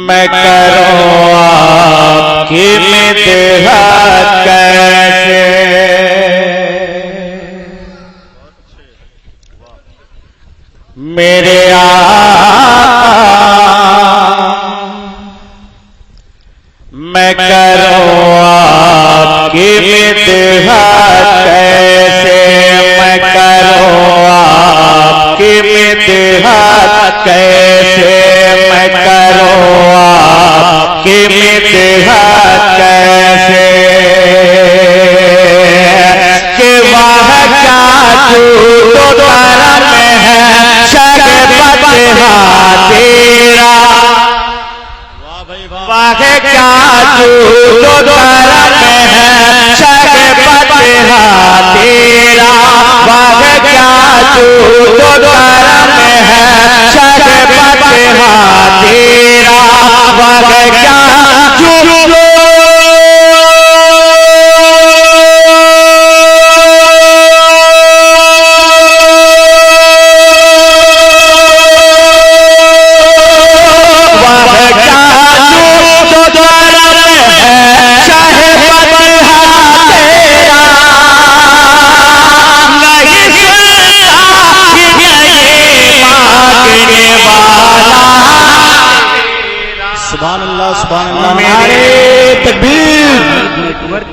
मैं करूं आपकी मिदहत कैसे, मेरे मैं करूं आपकी मिदहत कैसे, मैं करूं आपकी मिदहत कैसे, मैं करूं आपकी मिदहत कैसे, कि वह क्या झूठ करम है शरबत तेरा, वह क्या झूठ करम है शरबत तेरा, वह क्या झूठ करम है शरबत तेरा, वह क्या झूठ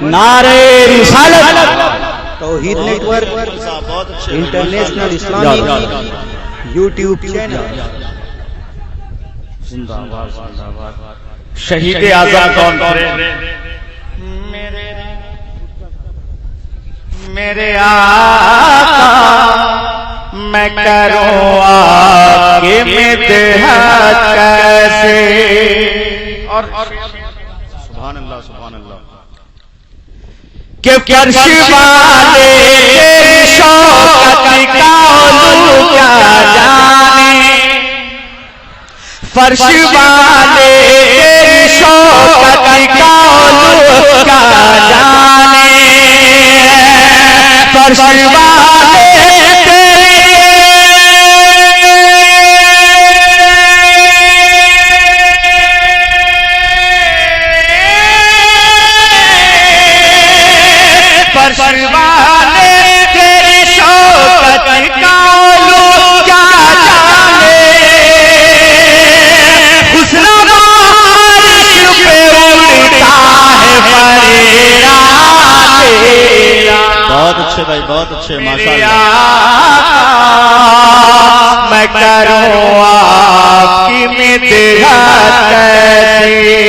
नारे रिसालत तौहीद network international Islamic YouTube channel. जिंदाबाद जिंदाबाद। शहीद आज़म कौन थे? मेरे आका, मैं करूं आपकी मिदहत कैसे। और सुभान अल्लाह सुभान अल्लाह। कि फर्श वाले तेरी शौकत का उलू क्या जाने, फर्श वाले तेरी शौकत का उलू क्या जाने, फर्श वाले फर्श वाले तेरी शौकत का उलू क्या जाने, हुस्न बारिश पे उड़ता है फरेरा तेरा। बहुत अच्छे भाई बहुत अच्छे माशाअल्लाह। मैं करूं आपकी मिदहत कैसे,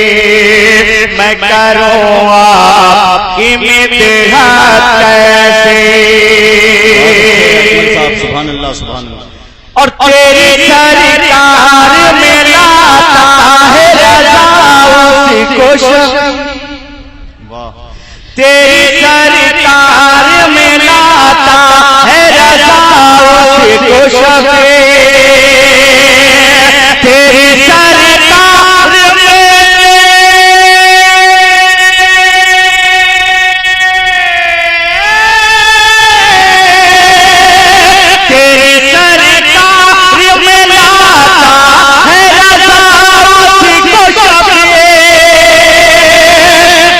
मैं करूं आपकी मिदहत कैसे। सुभान अल्लाह सुभान अल्लाह। और तेरी सरकार में लाता है रज़ा उसको, तेरी सरकार में लाता है रज़ा उसको शफ़े, तेरी सरकार में लाता है रज़ा उसको शफ़े,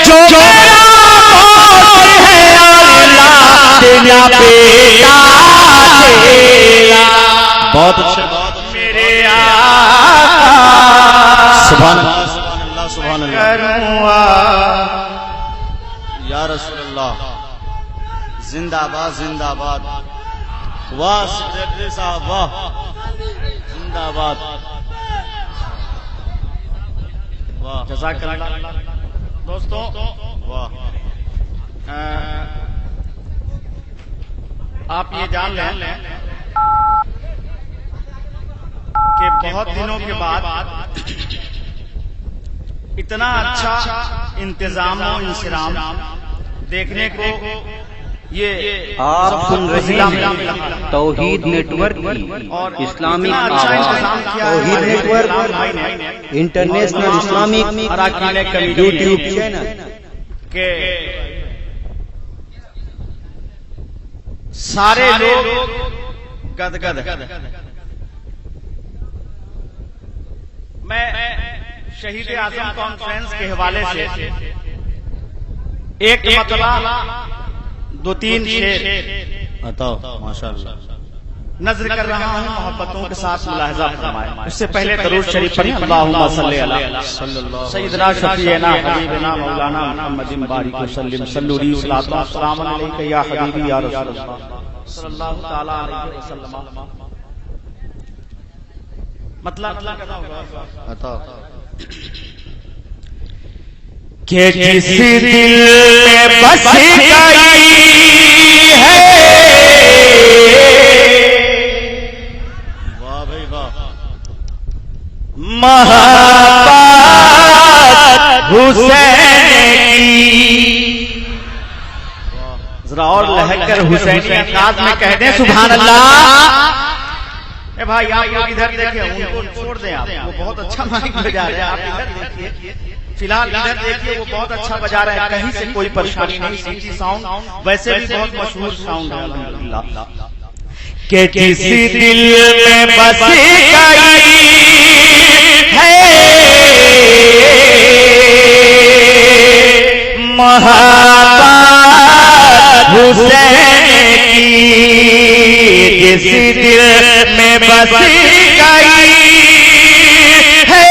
जो तेरा बेटा तेरा। बहुत अच्छे मेरे आका, सुभान अल्लाह सुभान अल्लाह। या रसूल अल्लाह जिंदाबाद जिंदाबाद। वाह सेक्रेटरी साहब वाह जिंदाबाद वाह जज़ाकल्लाह। दोस्तों वाह आप ये जान लें कि बहुत दिनों के बाद इतना अच्छा इंतजाम और इंसराम देखने को ये आप सुन रहे हैं तौहीद नेटवर्क और इस्लामिक तौहीद network international Islamic YouTube channel के सारे लोग गदगद। मैं शहीद आजम कॉन्फ्रेंस के हवाले से एक मतला 2-3 शेर बताओ। माशाअल्लाह नज़र कर रहा हूँ, मोहब्बतों के साथ मुलाहजा फरमाएं। उससे पहले दरूद शरीफ पढ़ें। अल्लाहुम्मा सल्ली अला सय्यिदना शफीअना हबीबना मौलाना मुहम्मदिन बारिक वसल्लिम सल्लल्लाहु अलैहि या हबीबी या रसूलल्लाह सल्लल्लाहु तआला अलैहि वसल्लम। मतलब बताओ। कि जिस दिल में बस गई है मोहब्बत हुसैन की, जरा और लहकर हुसैनी अंदाज में कह दें सुभान अल्लाह। ए भाई आप लोग इधर देखिए, उनको छोड़ दें आप, वो बहुत अच्छा माइक बजा रहे हैं। आप इधर देखिए, फिलहाल इधर देखिए, वो बहुत अच्छा बजा रहे हैं, कहीं से कोई परेशानी नहीं। सीटी साउंड वैसे भी बहुत मशहूर साउंड है अल्हम्दुलिल्लाह। कि जिस दिल में बस गई है मोहब्बत हुसैन की, जिस दिल में बस गई है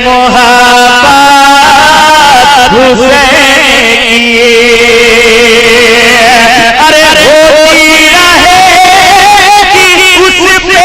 मोहब्बत हुसैन की, अरे होती रहेगी उस पे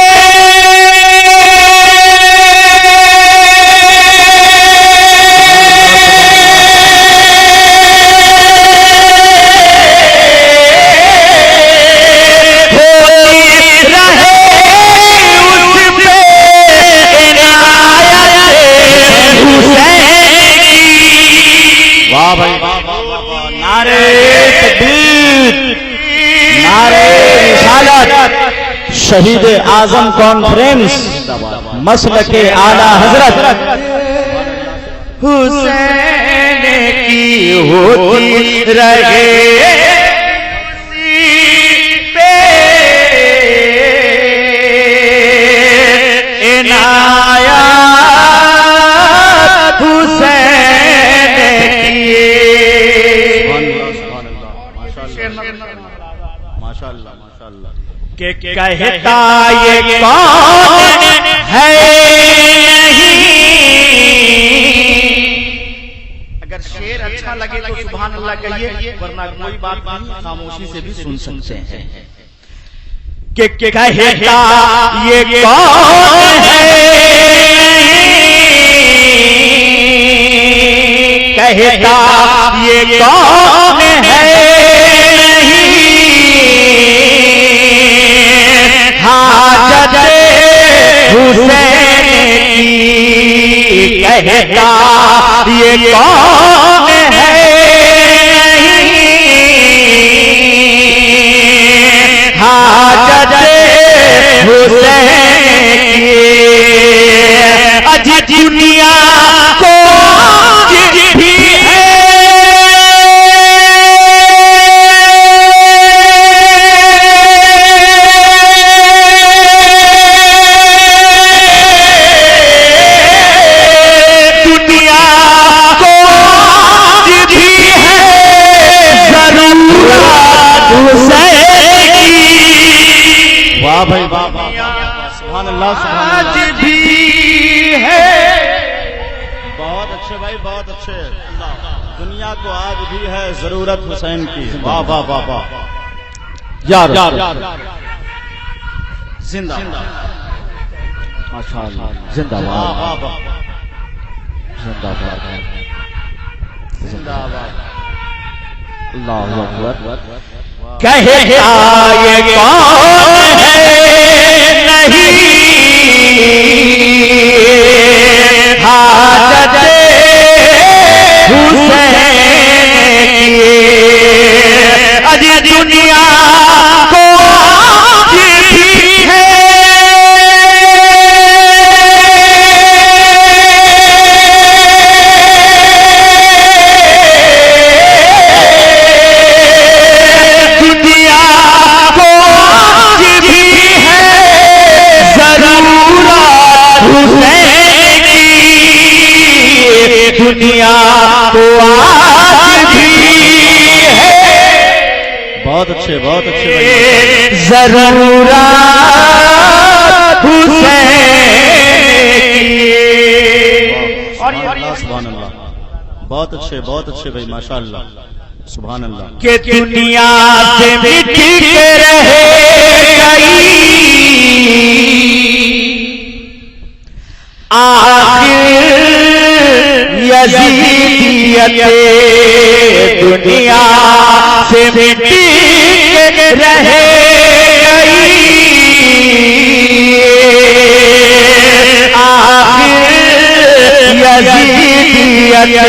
शहीद आजम कॉन्फ्रेंस मसलके आला हजरत हुसैन की होती रहे पे इनायत हुसैन की। माशाअल्लाह माशाअल्लाह। के कहता ये कौन है नहीं। अगर शेर अच्छा लगे तो सुभान अल्लाह कहिए, वरना कोई बात नहीं, खामोशी से भी सुन सकते हैं। के कहता ये कौन है नहीं, कहता ये कौन है हाजत हुसैन की, कहता ये कौन है हाजत हुसैन की। अज दुनिया को भी है भाई बाबा सुभान अल्लाह सुभान आज भी है। बहुत अच्छे भाई बहुत अच्छे। दुनिया को आज भी है जरूरत हुसैन की। वाह वाह वाह वाह यार जिंदा माशाअल्लाह जिंदाबाद जिंदाबाद जिंदाबाद अल्लाहु अकबर। कहता ये कौन है नहीं हाजत हुसैन की, अज दुनिया को भी है दुनिया को भी दुनिया को आज भी है बहुत अच्छे भाई। जरूरत हुसैन की। और सुभान अल्लाह, बहुत अच्छे भाई, माशाअल्लाह, सुभान अल्लाह। के दुनिया से मिट के रहे गई आखिर यजीदियते, दुनिया से मिट के रहे गई आखिर यजीदियते।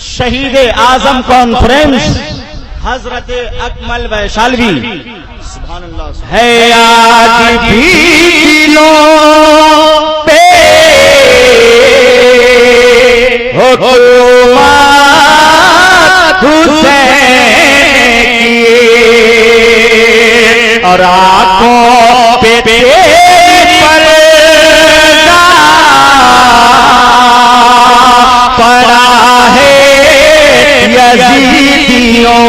शहीद आजम कॉन्फ्रेंस हजरत अकमल वैशालवी, सुभान अल्लाह, है आज भी दिलों पे हुकूमत हुसैन की, और आंखों पे पर्दा पड़ा है यजीदियों,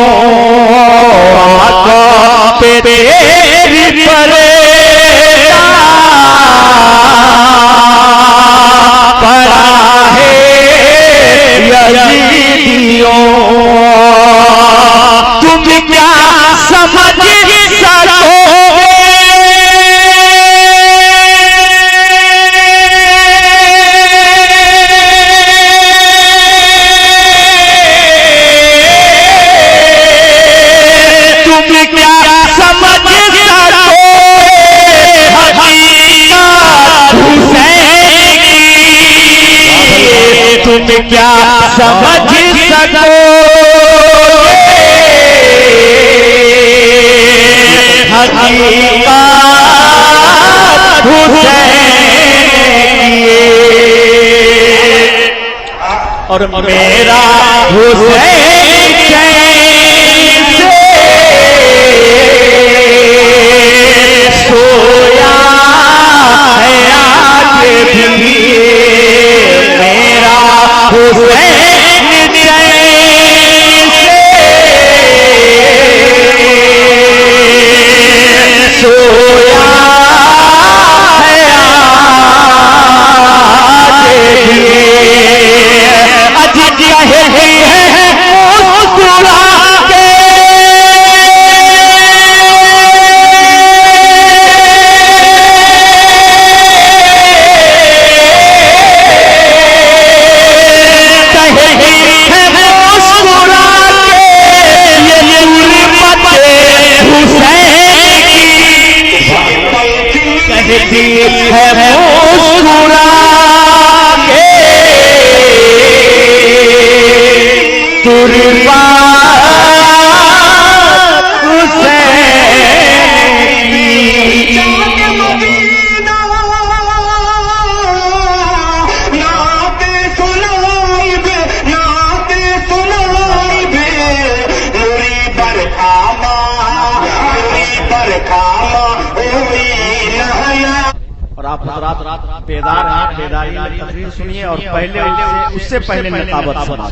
आंखों पे तेरी पर्दा पड़ा है यजीदियों। तुम क्या समझ सकोगे तुम क्या समझ सकोगे हकीकत हुसैन की। और मेरा हुसैन चैन से सोया है आज भी, मेरा हुसैन चैन से सोया है आज भी। अजी कहे हैं मुस्कुरा के कहती है मुस्कुरा के कुर्बान हुसैन की। और आप रात बेदार हैं, बेदारी में तकरीर सुनिए और पहले उससे पहले नकाबत सुना।